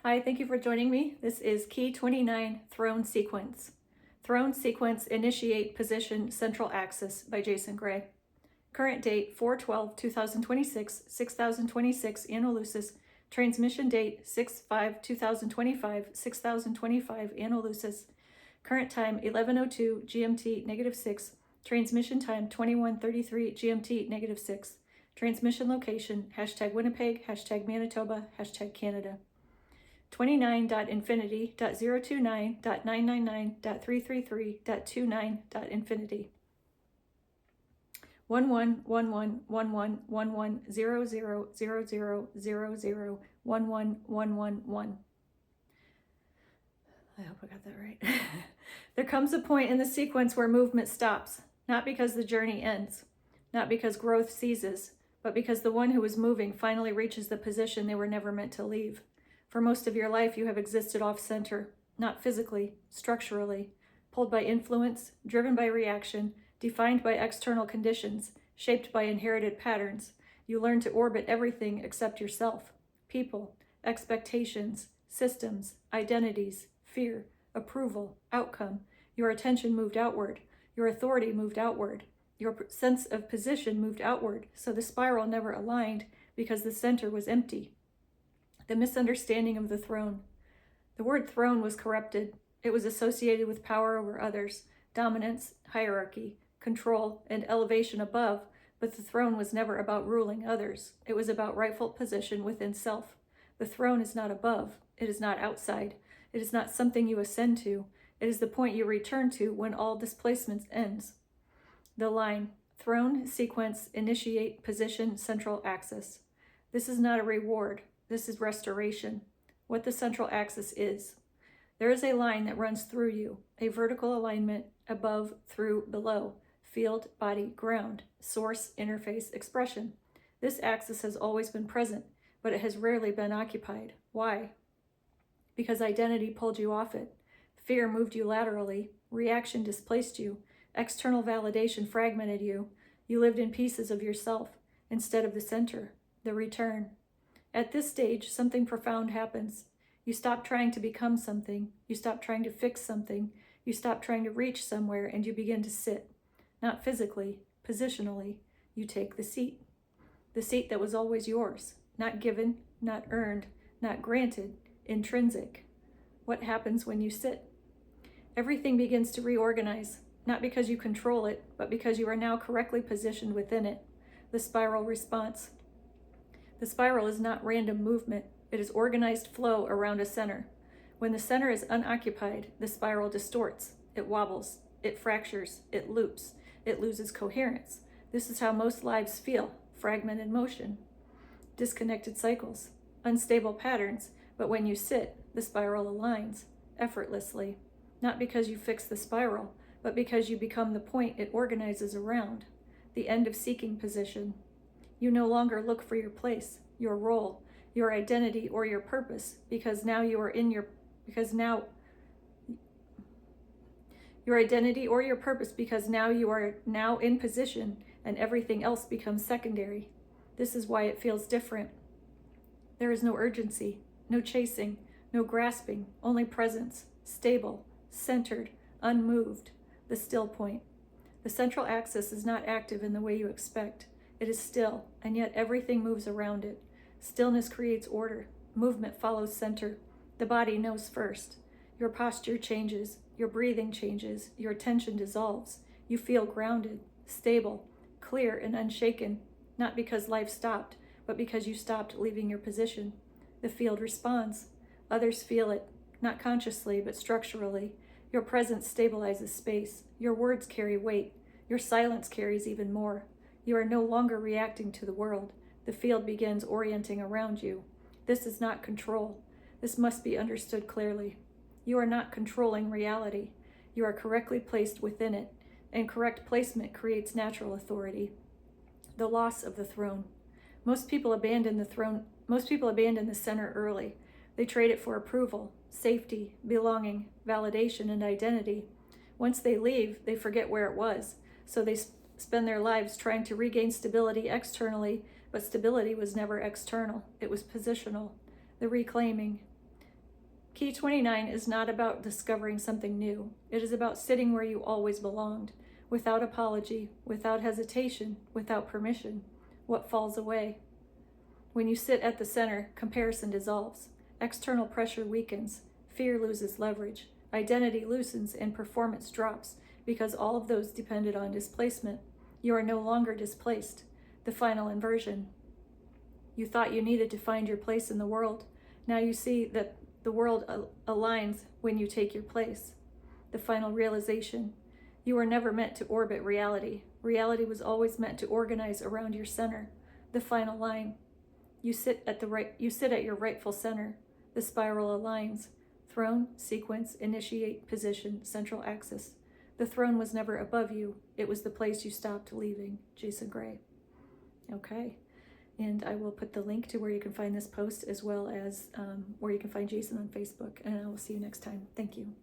Hi, thank you for joining me. This is Key 29, Throne Sequence. Throne Sequence Initiate Position Central Axis by Jason Gray. Current date 4/12/2026, 6026 Anno Lucis. Transmission date 6/5/2025, 6025 Anno Lucis. Current time 11:02 GMT -6. Transmission time 21:33 GMT -6. Transmission location #Winnipeg, #Manitoba, #Canada. 29.infinity.029.999.333.29.infinity. 111111000000111111. I hope I got that right. There comes a point in the sequence where movement stops, not because the journey ends, not because growth ceases, but because the one who is moving finally reaches the position they were never meant to leave. For most of your life, you have existed off-center, not physically, structurally, pulled by influence, driven by reaction, defined by external conditions, shaped by inherited patterns. You learn to orbit everything except yourself, people, expectations, systems, identities, fear, approval, outcome. Your attention moved outward. Your authority moved outward. Your sense of position moved outward, so the spiral never aligned because the center was empty. The misunderstanding of the throne. The word throne was corrupted. It was associated with power over others, dominance, hierarchy, control, and elevation above, but the throne was never about ruling others. It was about rightful position within self. The throne is not above. It is not outside. It is not something you ascend to. It is the point you return to when all displacement ends. The line, throne, sequence, initiate, position, central axis. This is not a reward. This is restoration, what the central axis is. There is a line that runs through you, a vertical alignment above, through, below, field, body, ground, source, interface, expression. This axis has always been present, but it has rarely been occupied. Why? Because identity pulled you off it. Fear moved you laterally. Reaction displaced you. External validation fragmented you. You lived in pieces of yourself instead of the center, the return. At this stage, something profound happens. You stop trying to become something. You stop trying to fix something. You stop trying to reach somewhere, and you begin to sit. Not physically, positionally. You take the seat. The seat that was always yours. Not given, not earned, not granted, intrinsic. What happens when you sit? Everything begins to reorganize, not because you control it, but because you are now correctly positioned within it. The spiral response. The spiral is not random movement. It is organized flow around a center. When the center is unoccupied, the spiral distorts. It wobbles. It fractures. It loops. It loses coherence. This is how most lives feel: fragmented motion, disconnected cycles, unstable patterns. But when you sit, the spiral aligns effortlessly, not because you fix the spiral, but because you become the point it organizes around, the end of seeking position. You no longer look for your place, your role, your identity, or your purpose, because now you are in your identity or your purpose, because now you are now in position, and everything else becomes secondary. This is why it feels different. There is no urgency, no chasing, no grasping, only presence, stable, centered, unmoved, the still point. The central axis is not active in the way you expect. It is still, and yet everything moves around it. Stillness creates order. Movement follows center. The body knows first. Your posture changes. Your breathing changes. Your tension dissolves. You feel grounded, stable, clear, and unshaken, not because life stopped, but because you stopped leaving your position. The field responds. Others feel it, not consciously, but structurally. Your presence stabilizes space. Your words carry weight. Your silence carries even more. You are no longer reacting to the world. The field begins orienting around you. This is not control. This must be understood clearly. You are not controlling reality. You are correctly placed within it, and correct placement creates natural authority. The loss of the throne. Most people abandon the center early. They trade it for approval, safety, belonging, validation, and identity. Once they leave, they forget where it was, so they spend their lives trying to regain stability externally, but stability was never external. It was positional. The reclaiming. Key 29 is not about discovering something new. It is about sitting where you always belonged, without apology, without hesitation, without permission. What falls away? When you sit at the center, comparison dissolves. External pressure weakens. Fear loses leverage. Identity loosens and performance drops because all of those depended on displacement. You are no longer displaced. The final inversion. You thought you needed to find your place in the world. Now you see that the world aligns when you take your place. The final realization. You were never meant to orbit reality. Reality was always meant to organize around your center. The final line. You sit at your rightful center. The spiral aligns. Throne, sequence, initiate, position, central axis. The throne was never above you. It was the place you stopped leaving. Jason Gray. Okay. And I will put the link to where you can find this post as well as where you can find Jason on Facebook. And I will see you next time. Thank you.